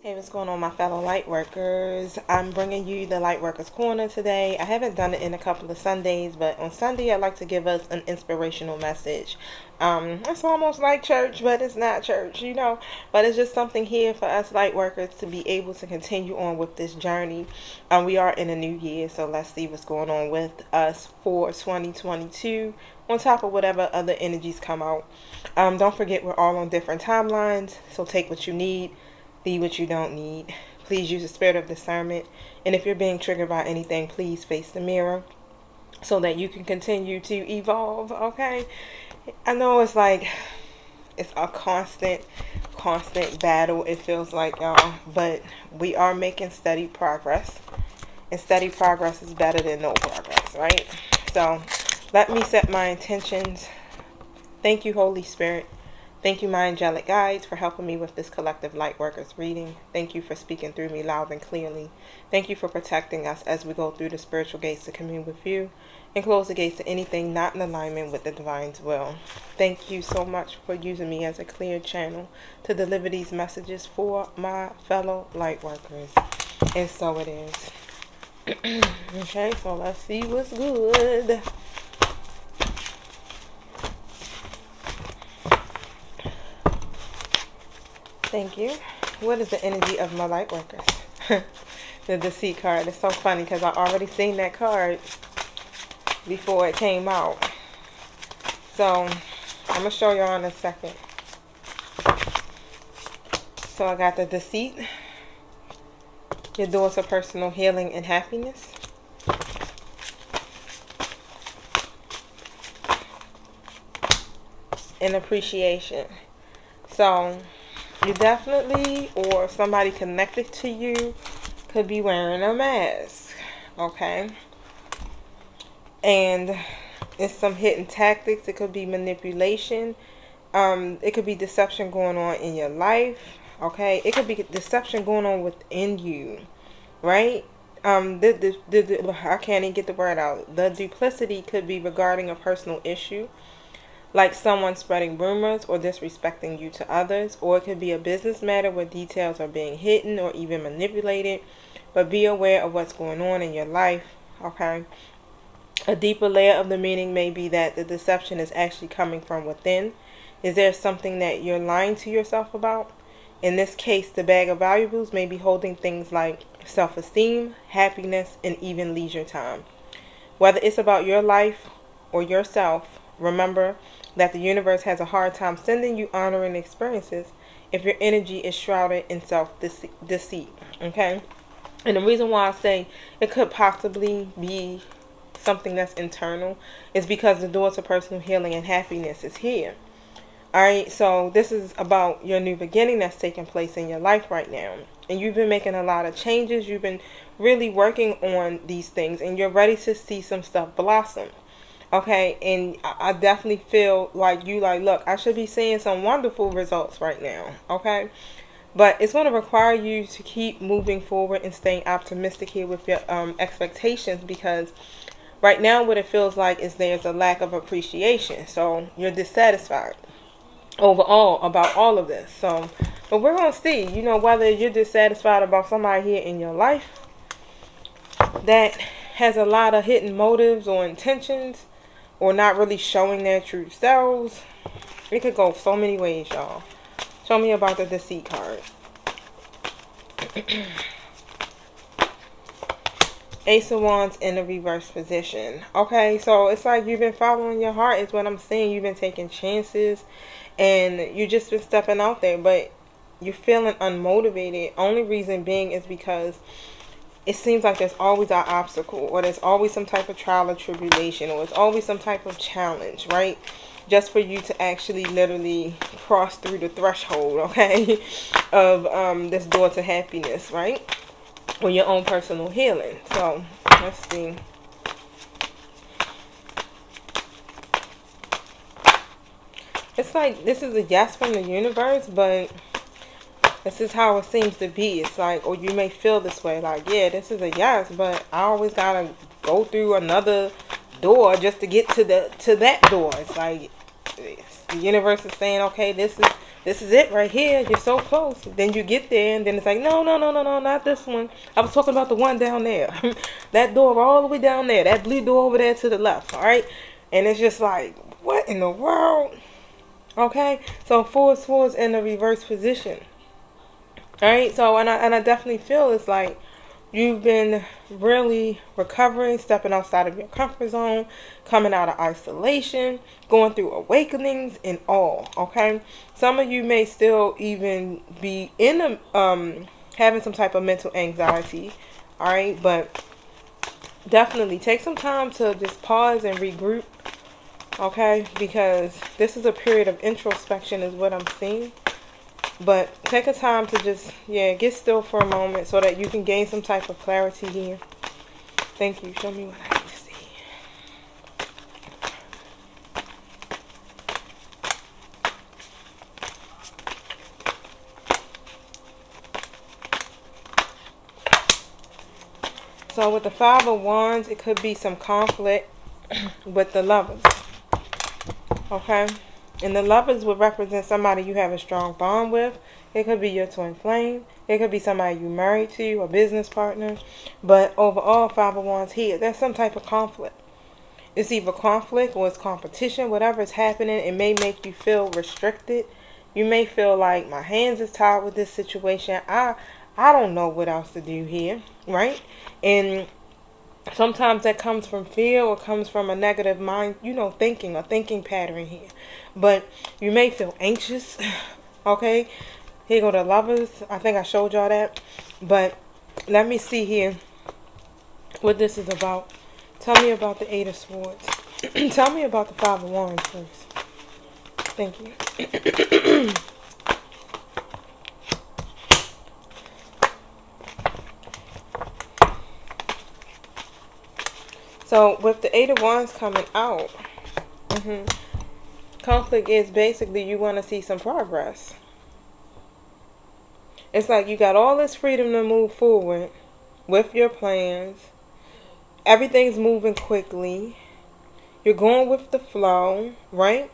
Hey, what's going on, my fellow light workers? I'm bringing you the Light Workers Corner today. I haven't done it in a couple of Sundays, but on Sunday I like to give us an inspirational message. It's almost like church, but it's not church, But it's just something here for us light workers to be able to continue on with this journey. We are in a new year, so let's see what's going on with us for 2022. On top of whatever other energies come out. Don't forget, we're all on different timelines, so take what you need. Leave what you don't need. Please use the spirit of discernment. And if you're being triggered by anything, please face the mirror so that you can continue to evolve, okay? I know it's a constant battle, it feels like, y'all. But we are making steady progress. And steady progress is better than no progress, right? So let me set my intentions. Thank you, Holy Spirit. Thank you, my angelic guides, for helping me with this collective light workers reading. Thank you for speaking through me loud and clearly. Thank you for protecting us as we go through the spiritual gates to commune with you and close the gates to anything not in alignment with the divine's will. Thank you so much for using me as a clear channel to deliver these messages for my fellow light workers. And so it is. Okay, so let's see what's good. Thank you. What is the energy of my light workers? The deceit card. It's so funny because I already seen that card before it came out. So I'm going to show y'all in a second. So I got the deceit. Your doors of personal healing and happiness. And appreciation. So you definitely, or somebody connected to you, could be wearing a mask, okay? And it's some hidden tactics. It could be manipulation. It could be deception going on in your life, okay? It could be deception going on within you, right? I can't even get the word out. The duplicity could be regarding a personal issue, like someone spreading rumors or disrespecting you to others, or it could be a business matter where details are being hidden or even manipulated. But be aware of what's going on in your life, okay? A deeper layer of the meaning may be that the deception is actually coming from within. Is there something that you're lying to yourself about? In this case, the bag of valuables may be holding things like self-esteem, happiness, and even leisure time. Whether it's about your life or yourself, remember that the universe has a hard time sending you honoring experiences if your energy is shrouded in self-deceit, okay? And the reason why I say it could possibly be something that's internal is because the door to personal healing and happiness is here. Alright, so this is about your new beginning that's taking place in your life right now. And you've been making a lot of changes. You've been really working on these things, and you're ready to see some stuff blossom. Okay, and I definitely feel like look, I should be seeing some wonderful results right now, okay? But it's going to require you to keep moving forward and staying optimistic here with your expectations, because right now what it feels like is there's a lack of appreciation. So you're dissatisfied overall about all of this. So, but we're going to see, whether you're dissatisfied about somebody here in your life that has a lot of hidden motives or intentions, or not really showing their true selves. It could go so many ways, y'all. Show me about the deceit card. Ace of Wands in the reverse position. Okay, so it's like you've been following your heart is what I'm saying. You've been taking chances and you just been stepping out there, but you're feeling unmotivated. Only reason being is because it seems like there's always an obstacle, or there's always some type of trial or tribulation, or it's always some type of challenge, right? Just for you to actually literally cross through the threshold, okay, of this door to happiness, right? Or your own personal healing. So, let's see. It's like this is a yes from the universe, but this is how it seems to be. It's like, or you may feel this way, like, yeah, this is a yes, but I always gotta go through another door just to get to that door. It's like the universe is saying, okay, this is This is it right here. You're so close. Then you get there, and then it's like, no, no, no, no, no, not this one. I was talking about the one down there. That door all the way down there. That blue door over there to the left. All right. And it's just like, what in the world? Okay. So Four of Swords in the reverse position. All right. So and I definitely feel it's like you've been really recovering, stepping outside of your comfort zone, coming out of isolation, going through awakenings and all, okay? Some of you may still even be in having some type of mental anxiety, all right? But definitely take some time to just pause and regroup, okay? Because this is a period of introspection is what I'm seeing. But take a time to just, get still for a moment so that you can gain some type of clarity here. Thank you. Show me what I need to see. So with the Five of Wands, it could be some conflict with the Lovers. Okay? And the Lovers would represent somebody you have a strong bond with. It could be your twin flame. It could be somebody you married to, a business partner. But overall, Five of Wands here, there's some type of conflict. It's either conflict or it's competition. Whatever is happening, it may make you feel restricted. You may feel like my hands is tied with this situation. I don't know what else to do here, right? And sometimes that comes from fear or comes from a negative mind, thinking, a thinking pattern here. But you may feel anxious, okay? Here go the Lovers. I think I showed y'all that. But let me see here what this is about. Tell me about the Eight of Swords. Tell me about the Five of Wands first. Thank you. So with the Eight of Wands coming out, conflict is basically you want to see some progress. It's like you got all this freedom to move forward with your plans. Everything's moving quickly. You're going with the flow, right?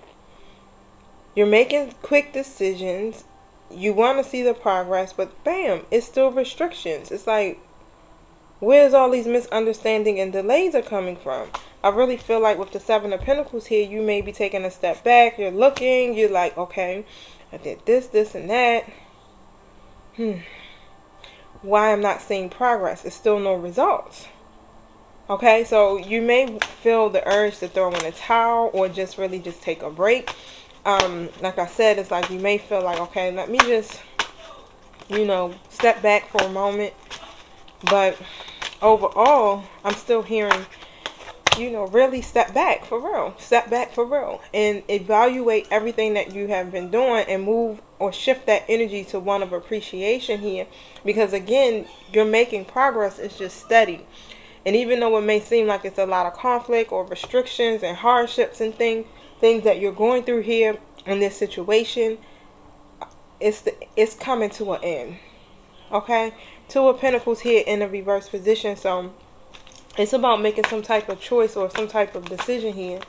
You're making quick decisions. You want to see the progress, but bam, it's still restrictions. It's like, where's all these misunderstanding and delays are coming from? I really feel like with the Seven of Pentacles here, you may be taking a step back. You're looking. You're like, okay, I did this, this, and that. Why I'm not seeing progress? It's still no results. Okay, so you may feel the urge to throw in a towel or just really just take a break. Like I said, it's like you may feel like, okay, let me just, step back for a moment. But overall, I'm still hearing, really step back for real. Step back for real. And evaluate everything that you have been doing and move or shift that energy to one of appreciation here. Because again, you're making progress. It's just steady. And even though it may seem like it's a lot of conflict or restrictions and hardships and things that you're going through here in this situation, it's coming to an end. Okay? Two of Pentacles here in a reverse position. So it's about making some type of choice or some type of decision here.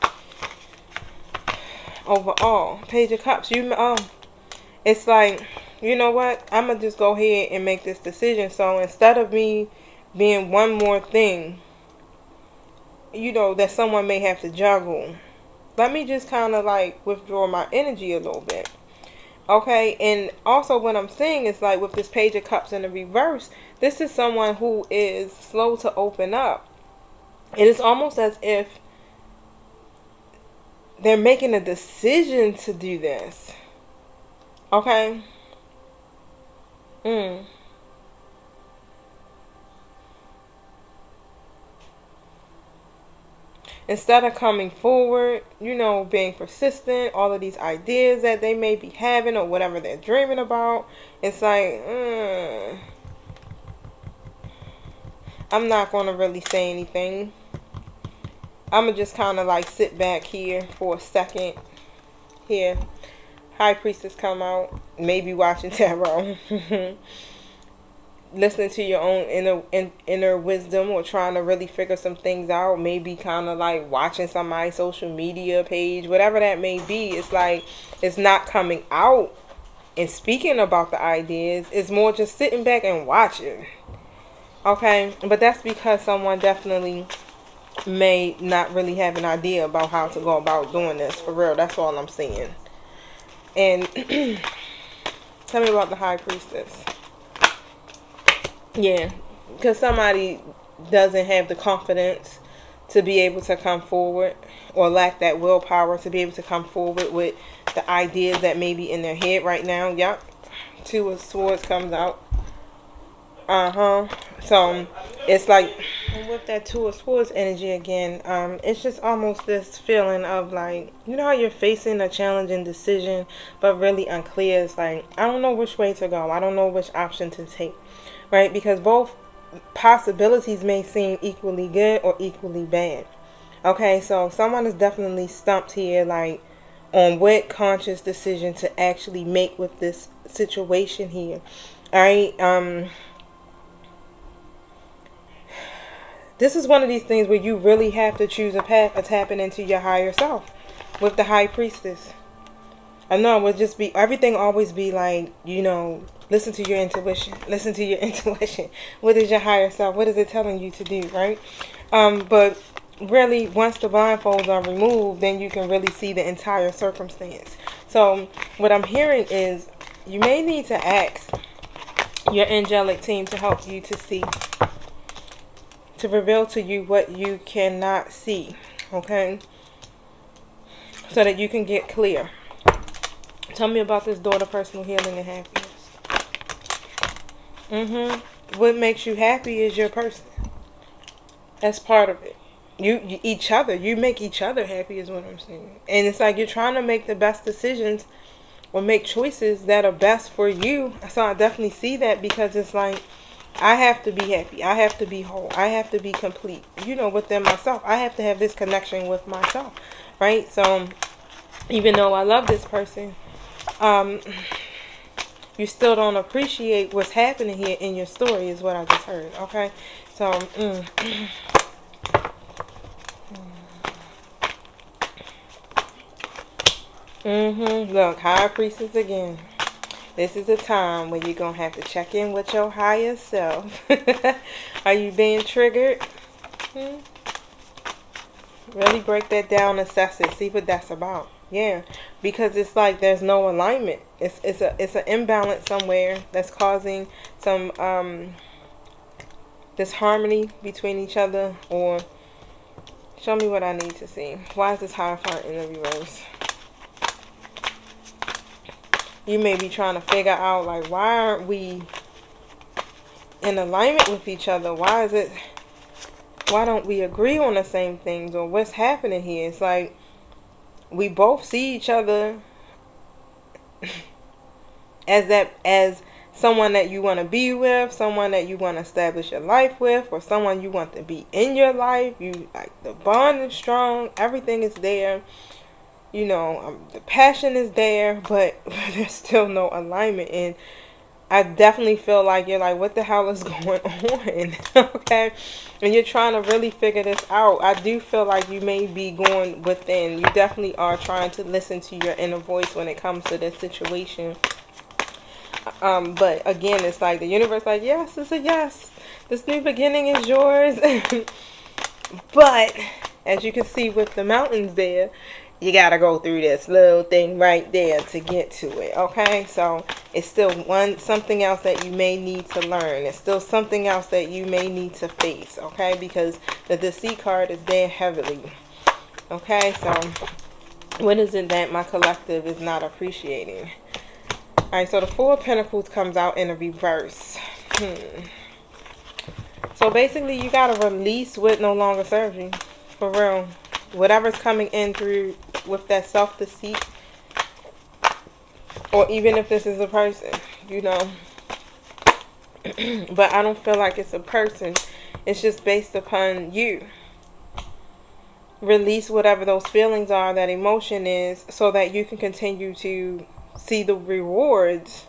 Overall, Page of Cups. It's like, you know what? I'm going to just go ahead and make this decision. So instead of me being one more thing, that someone may have to juggle, let me just kind of like withdraw my energy a little bit. Okay, and also what I'm seeing is like with this Page of Cups in the reverse, this is someone who is slow to open up. It is almost as if they're making a decision to do this. Okay? Instead of coming forward, being persistent, all of these ideas that they may be having or whatever they're dreaming about, it's like, I'm not going to really say anything. I'm going to just kind of like sit back here for a second. Here, High Priestess come out, maybe watching tarot. Listening to your own inner wisdom or trying to really figure some things out. Maybe kind of like watching somebody's social media page, whatever that may be. It's like it's not coming out and speaking about the ideas. It's more just sitting back and watching. Okay, but that's because someone definitely may not really have an idea about how to go about doing this. For real, that's all I'm saying. And tell me about the high priestess. Yeah, because somebody doesn't have the confidence to be able to come forward, or lack that willpower to be able to come forward with the ideas that may be in their head right now. Yep. Two of Swords comes out. So it's like, and with that Two of Swords energy again, it's just almost this feeling of like, you know how you're facing a challenging decision but really unclear. It's like, I don't know which way to go. I don't know which option to take, right? Because both possibilities may seem equally good or equally bad. Okay, so someone is definitely stumped here, like on what conscious decision to actually make with this situation here. All right, this is one of these things where you really have to choose a path of tapping into your higher self with the high priestess. I know it would just be, everything always be like, listen to your intuition. Listen to your intuition. What is your higher self? What is it telling you to do, right? But really, once the blindfolds are removed, then you can really see the entire circumstance. So what I'm hearing is you may need to ask your angelic team to help you to see, to reveal to you what you cannot see, okay? So that you can get clear. Tell me about this daughter, personal healing and happiness. What makes you happy is your person. That's part of it. You each other. You make each other happy is what I'm saying. And it's like you're trying to make the best decisions or make choices that are best for you. So I definitely see that, because it's like, I have to be happy. I have to be whole. I have to be complete, within myself. I have to have this connection with myself, right? So even though I love this person, you still don't appreciate what's happening here in your story is what I just heard, okay? So, look, high priestess again. This is a time when you're going to have to check in with your higher self. Are you being triggered? Really break that down, assess it, see what that's about. Yeah, because it's like there's no alignment. It's an imbalance somewhere that's causing some disharmony between each other. Or show me what I need to see. Why is this Hierophant in the reverse? You may be trying to figure out, like, why aren't we in alignment with each other? Why don't we agree on the same things, or what's happening here? It's like we both see each other as someone that you want to be with, someone that you want to establish your life with, or someone you want to be in your life. You like, the bond is strong, everything is there. The passion is there, but there's still no alignment. And I definitely feel like you're like, what the hell is going on? Okay? And you're trying to really figure this out. I do feel like you may be going within. You definitely are trying to listen to your inner voice when it comes to this situation. But again, it's like the universe like, yes, it's a yes. This new beginning is yours. But as you can see with the mountains there, you gotta go through this little thing right there to get to it, okay? So it's still something else that you may need to learn. It's still something else that you may need to face, okay? Because the deceit card is there heavily, okay? So what is it that my collective is not appreciating? All right, so the Four of Pentacles comes out in a reverse. So basically, you gotta release what no longer serves you, for real. Whatever's coming in through with that self-deceit, or even if this is a person, but I don't feel like it's a person. It's just based upon you. Release whatever those feelings are, that emotion is, so that you can continue to see the rewards,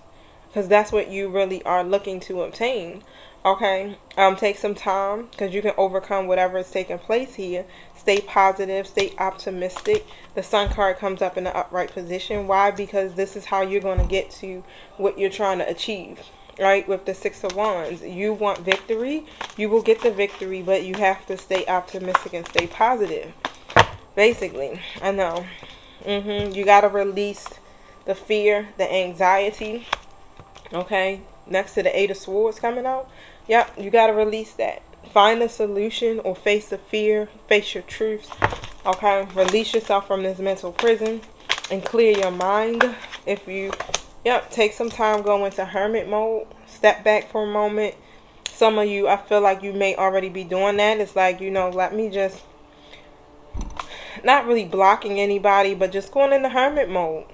because that's what you really are looking to obtain. Okay, take some time because you can overcome whatever is taking place here. Stay positive, stay optimistic. The Sun card comes up in the upright position. Why? Because this is how you're going to get to what you're trying to achieve. Right, with the Six of Wands, you want victory. You will get the victory, but you have to stay optimistic and stay positive. Basically, I know. You got to release the fear, the anxiety. Okay, next to the Eight of Swords coming out. Yep, you got to release that. Find a solution or face the fear, face your truths. Okay, release yourself from this mental prison and clear your mind. If you, yep, take some time, go into hermit mode, step back for a moment. Some of you, I feel like you may already be doing that. It's like, let me just, not really blocking anybody, but just going into hermit mode.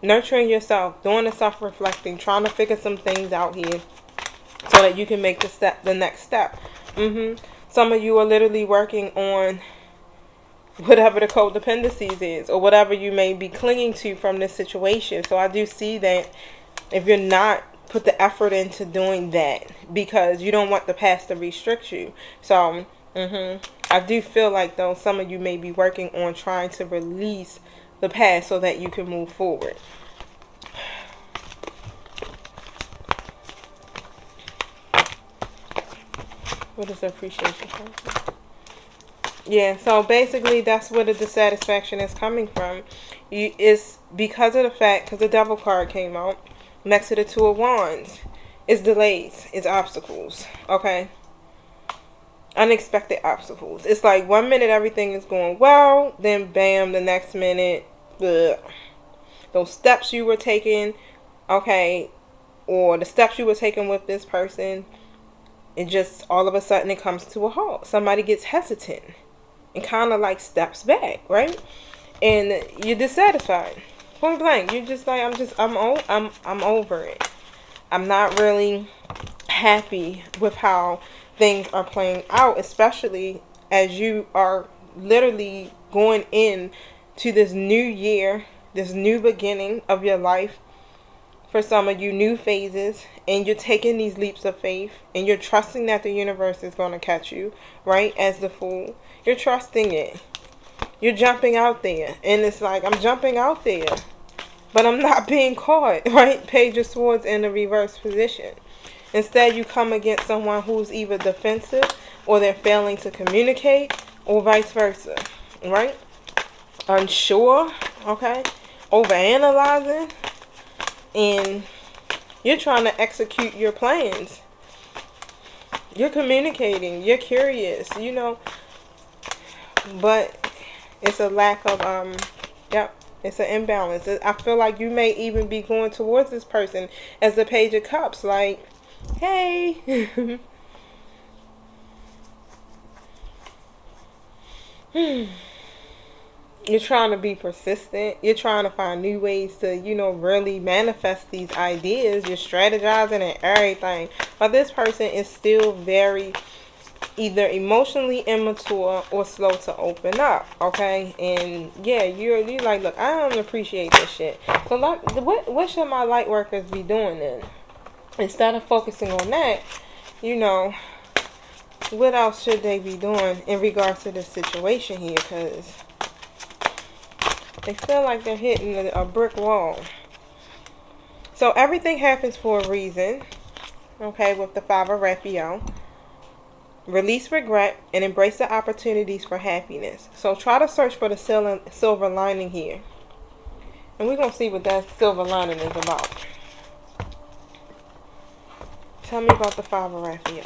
Nurturing yourself, doing the self-reflecting, trying to figure some things out here so that you can make the next step. Some of you are literally working on whatever the codependencies is or whatever you may be clinging to from this situation. So I do see that if you're not, put the effort into doing that because you don't want the past to restrict you. So I do feel like though some of you may be working on trying to release the past so that you can move forward. What is the appreciation? Yeah, so basically that's where the dissatisfaction is coming from. It's because of the fact, because the Devil card came out next to the Two of Wands. It's delays, it's obstacles, okay? Unexpected obstacles. It's like 1 minute everything is going well, then bam, the next minute, ugh. Those steps you were taking, okay, or the steps you were taking with this person, it just all of a sudden it comes to a halt. Somebody gets hesitant and kind of like steps back, right? And you're dissatisfied. Point blank. You're just like, I'm over it. I'm not really happy with how things are playing out, especially as you are literally going in to this new year, this new beginning of your life. For some of you, new phases, and you're taking these leaps of faith and you're trusting that the universe is going to catch you, right? As the Fool, you're trusting it. You're jumping out there and it's like, I'm jumping out there but I'm not being caught, right? Page of Swords in the reverse position. Instead, you come against someone who's either defensive or they're failing to communicate or vice versa, right? Unsure, okay? Overanalyzing, and you're trying to execute your plans. You're communicating, you're curious, but it's a lack of, it's an imbalance. I feel like you may even be going towards this person as the Page of Cups, like, hey. You're trying to be persistent. You're trying to find new ways to, really manifest these ideas. You're strategizing and everything. But this person is still very either emotionally immature or slow to open up, okay? And yeah, you're like, look, I don't appreciate this shit. So what should my light workers be doing then? Instead of focusing on that, what else should they be doing in regards to this situation here? Because they feel like they're hitting a brick wall. So everything happens for a reason, okay, with the Five of Raphael. Release regret and embrace the opportunities for happiness. So try to search for the silver lining here. And we're going to see what that silver lining is about. Tell me about the Five of Raphael.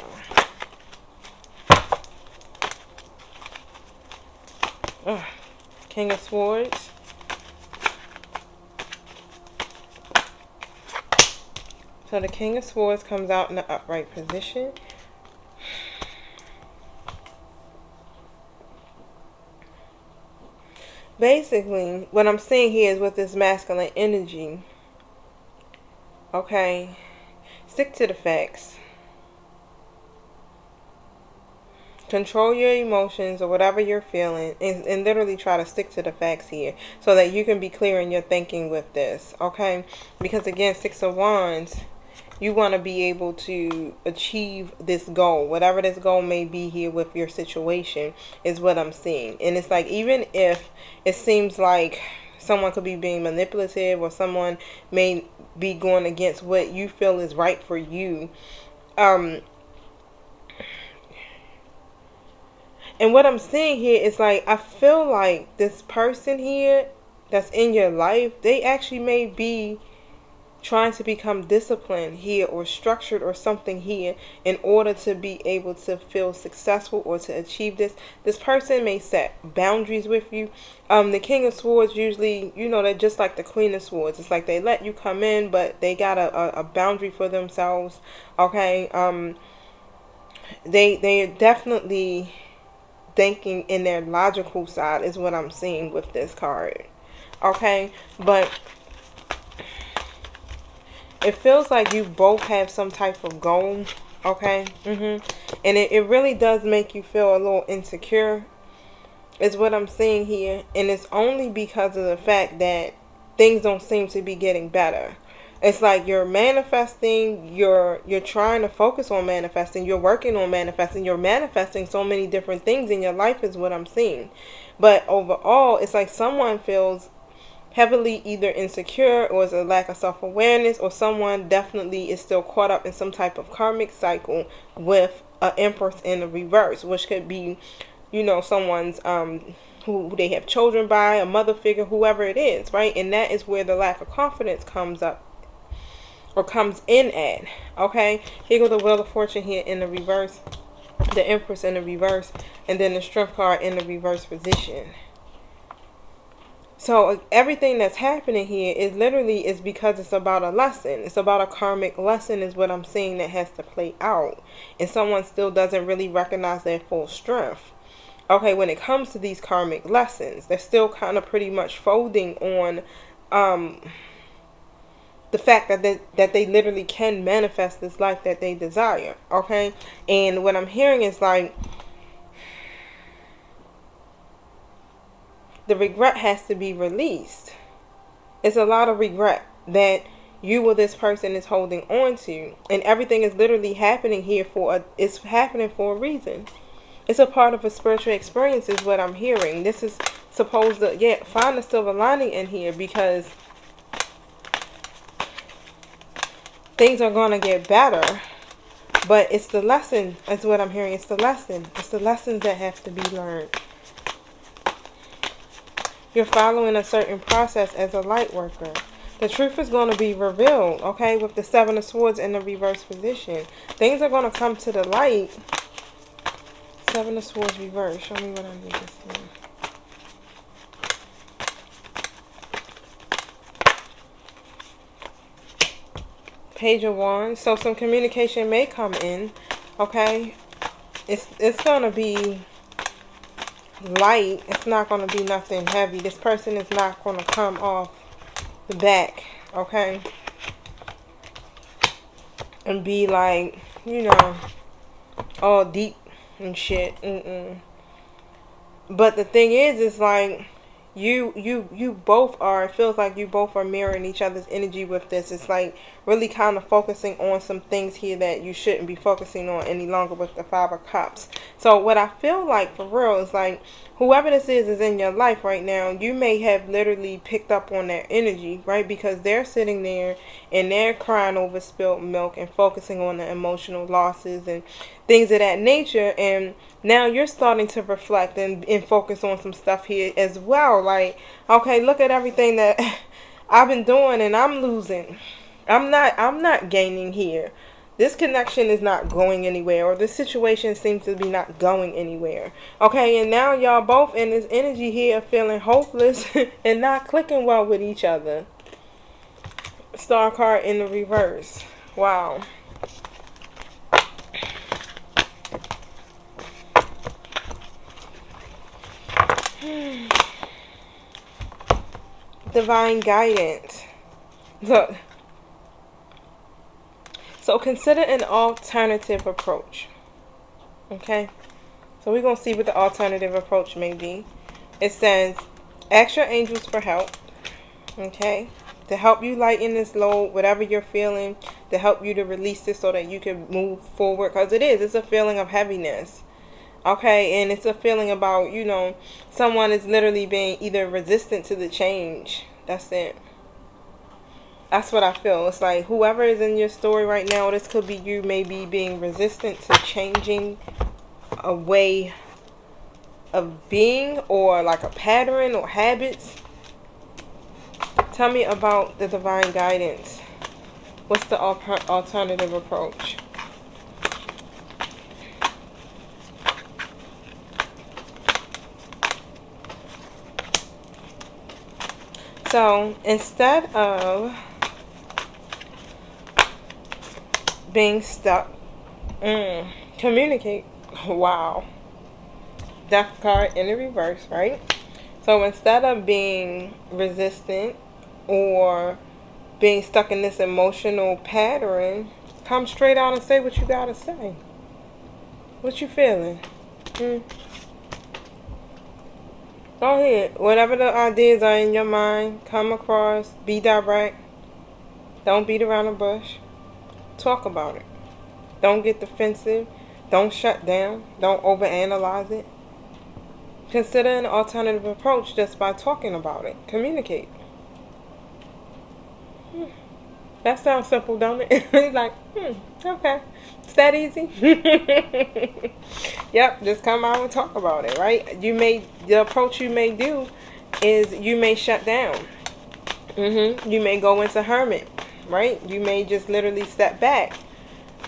King of Swords. So the King of Swords comes out in the upright position. Basically, what I'm seeing here is with this masculine energy, okay, stick to the facts. Control your emotions or whatever you're feeling and literally try to stick to the facts here so that you can be clear in your thinking with this, okay? Because again, Six of Wands, you want to be able to achieve this goal, whatever this goal may be here with your situation, is what I'm seeing. And it's like, even if it seems like someone could be being manipulative, or someone may be going against what you feel is right for you, and what I'm seeing here is like, I feel like this person here that's in your life, they actually may be trying to become disciplined here, or structured, or something here, in order to be able to feel successful or to achieve this. This person may set boundaries with you. The King of Swords, usually, you know, they're just like the Queen of Swords. It's like they let you come in, but they got a boundary for themselves. Okay. They are definitely thinking in their logical side, is what I'm seeing with this card. Okay. But it feels like you both have some type of goal. Okay. And it really does make you feel a little insecure, is what I'm seeing here. And it's only because of the fact that things don't seem to be getting better. It's like you're manifesting, you're trying to focus on manifesting, you're working on manifesting, you're manifesting so many different things in your life, is what I'm seeing. But overall, it's like someone feels heavily either insecure, or is a lack of self-awareness, or someone definitely is still caught up in some type of karmic cycle with an Empress in the reverse, which could be, you know, someone's who they have children by, a mother figure, whoever it is, right? And that is where the lack of confidence comes up, or comes in at. Okay, here go the Wheel of Fortune here in the reverse, the Empress in the reverse, and then the Strength card in the reverse position. So everything that's happening here is literally is because it's about a lesson. It's about a karmic lesson, is what I'm seeing, that has to play out. And someone still doesn't really recognize their full strength. Okay, when it comes to these karmic lessons, they're still kind of pretty much folding on the fact that they literally can manifest this life that they desire. Okay, and what I'm hearing is like, the regret has to be released. It's a lot of regret that you or this person is holding on to, and everything is literally happening here it's happening for a reason. It's a part of a spiritual experience, is what I'm hearing. This is supposed to, find a silver lining in here, because things are going to get better. But it's the lesson, is what I'm hearing. It's the lesson. It's the lessons that have to be learned. You're following a certain process as a light worker. The truth is going to be revealed, okay, with the Seven of Swords in the reverse position. Things are going to come to the light. Seven of Swords reverse. Show me what I need to see. Page of Wands. So some communication may come in, okay. It's going to be light. It's not going to be nothing heavy. This person is not going to come off the back, okay, and be like, you know, all deep and shit. But the thing is like, you both are, it feels like you both are mirroring each other's energy with this. It's like really kind of focusing on some things here that you shouldn't be focusing on any longer with the Five of Cups. So what I feel like for real is like, whoever this is in your life right now, you may have literally picked up on their energy, right? Because they're sitting there and they're crying over spilled milk and focusing on the emotional losses and things of that nature. And now you're starting to reflect and focus on some stuff here as well. Like, okay, look at everything that I've been doing and I'm losing. I'm not gaining here. This connection is not going anywhere, or this situation seems to be not going anywhere. Okay, and now y'all both in this energy here of feeling hopeless and not clicking well with each other. Star card in the reverse. Wow. Divine guidance. Look. So consider an alternative approach. Okay. So we're going to see what the alternative approach may be. It says, ask your angels for help. Okay. to help you lighten this load, whatever you're feeling, to help you to release this so that you can move forward. Because it's a feeling of heaviness. Okay, and it's a feeling about, someone is literally being either resistant to the change. That's it. That's what I feel. It's like whoever is in your story right now, this could be you maybe being resistant to changing a way of being, or like a pattern or habits. Tell me about the divine guidance. What's the alternative approach? So instead of being stuck, communicate. Wow. Death card in the reverse, right? So instead of being resistant or being stuck in this emotional pattern, come straight out and say what you gotta say. What you feeling? Go ahead. Whatever the ideas are in your mind, come across. Be direct. Don't beat around the bush. Talk about it. Don't get defensive. Don't shut down. Don't overanalyze it. Consider an alternative approach just by talking about it. Communicate. That sounds simple, don't it? Like, okay. It's that easy. Yep, just come out and talk about it, right? The approach you may do is you may shut down. You may go into hermit, right? You may just literally step back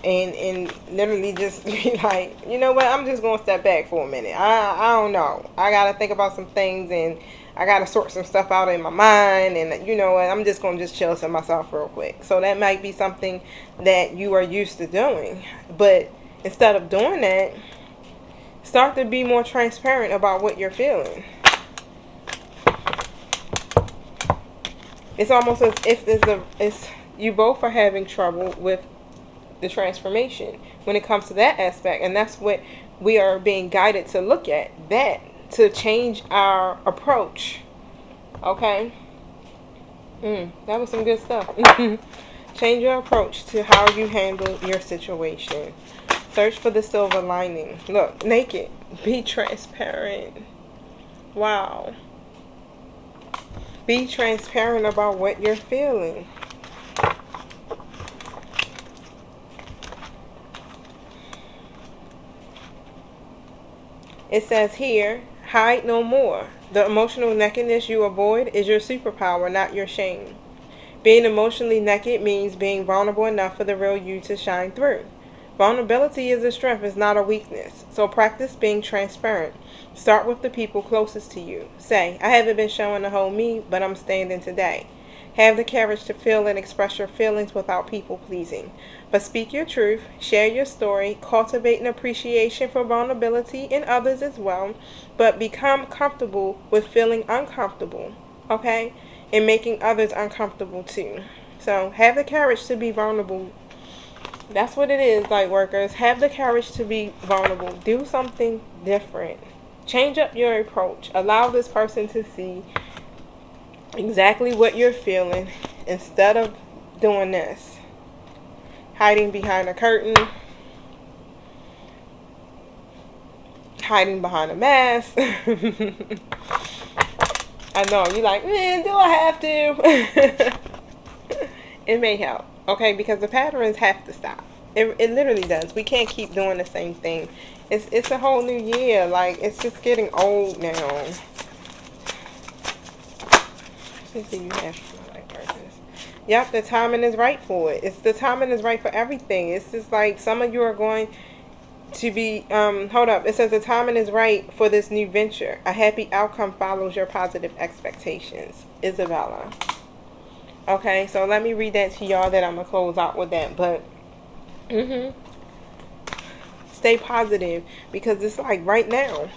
and literally just be like, you know what, I'm just going to step back for a minute. I don't know. I got to think about some things, and I got to sort some stuff out in my mind, and you know what, I'm just going to just chill to myself real quick. So that might be something that you are used to doing. But instead of doing that, start to be more transparent about what you're feeling. It's almost as if you both are having trouble with the transformation when it comes to that aspect, and that's what we are being guided to look at, that to change our approach. Okay, that was some good stuff. Change your approach to how you handle your situation. Search for the silver lining. Look, naked, be transparent. Wow, be transparent about what you're feeling. It says here, hide no more. The emotional nakedness you avoid is your superpower, not your shame. Being emotionally naked means being vulnerable enough for the real you to shine through. Vulnerability is a strength, it's not a weakness. So practice being transparent. Start with the people closest to you. Say, I haven't been showing the whole me, but I'm standing today. Have the courage to feel and express your feelings without people pleasing. But speak your truth, share your story, cultivate an appreciation for vulnerability in others as well, but become comfortable with feeling uncomfortable, okay? And making others uncomfortable too. So have the courage to be vulnerable. That's what it is, light workers. Have the courage to be vulnerable. Do something different. Change up your approach. Allow this person to see exactly what you're feeling instead of doing this. Hiding behind a curtain. Hiding behind a mask. I know, you're like, man, do I have to? It may help, okay? Because the patterns have to stop. It literally does. We can't keep doing the same thing. It's a whole new year. Like, it's just getting old now. Let's see, you have like purpose. Yep, the timing is right for it. The timing is right for everything. It's just like some of you are going to be, hold up. It says the timing is right for this new venture. A happy outcome follows your positive expectations. Isabella. Okay, so let me read that to y'all, that I'm going to close out with that. But, stay positive, because it's like right now,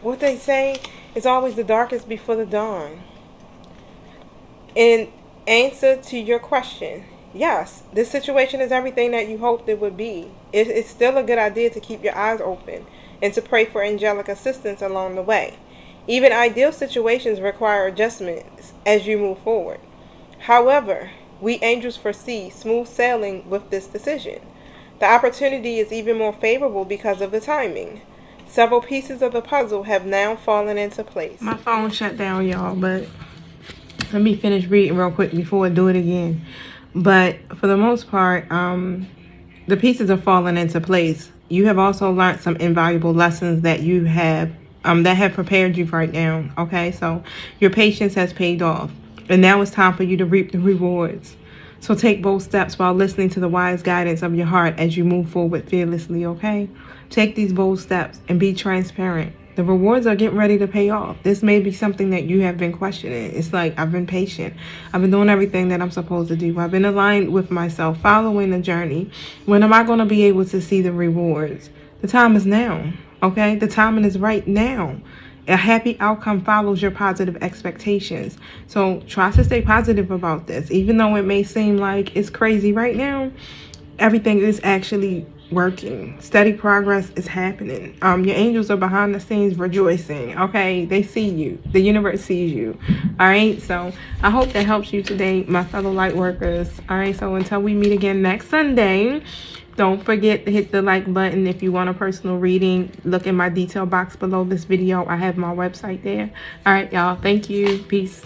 what they say, it's always the darkest before the dawn. In answer to your question, yes, this situation is everything that you hoped it would be. It's still a good idea to keep your eyes open and to pray for angelic assistance along the way. Even ideal situations require adjustments as you move forward. However, we angels foresee smooth sailing with this decision. The opportunity is even more favorable because of the timing. Several pieces of the puzzle have now fallen into place. My phone shut down, y'all, but let me finish reading real quick before I do it again. But for the most part, the pieces are falling into place. You have also learned some invaluable lessons that you have that have prepared you right now. Okay, so your patience has paid off, and now it's time for you to reap the rewards. So take bold steps while listening to the wise guidance of your heart as you move forward fearlessly. Okay, take these bold steps and be transparent. The rewards are getting ready to pay off. This may be something that you have been questioning. It's like, I've been patient. I've been doing everything that I'm supposed to do. I've been aligned with myself, following the journey. When am I going to be able to see the rewards? The time is now. Okay? The timing is right now. A happy outcome follows your positive expectations. So try to stay positive about this. Even though it may seem like it's crazy right now, everything is actually working. Steady progress is happening. Your angels are behind the scenes rejoicing. Okay, they see you. The universe sees you. All right, so I hope that helps you today, my fellow light workers. All right, so until we meet again next Sunday, don't forget to hit the like button. If you want a personal reading, look in my detail box below this video. I have my website there. All right, y'all, thank you. Peace.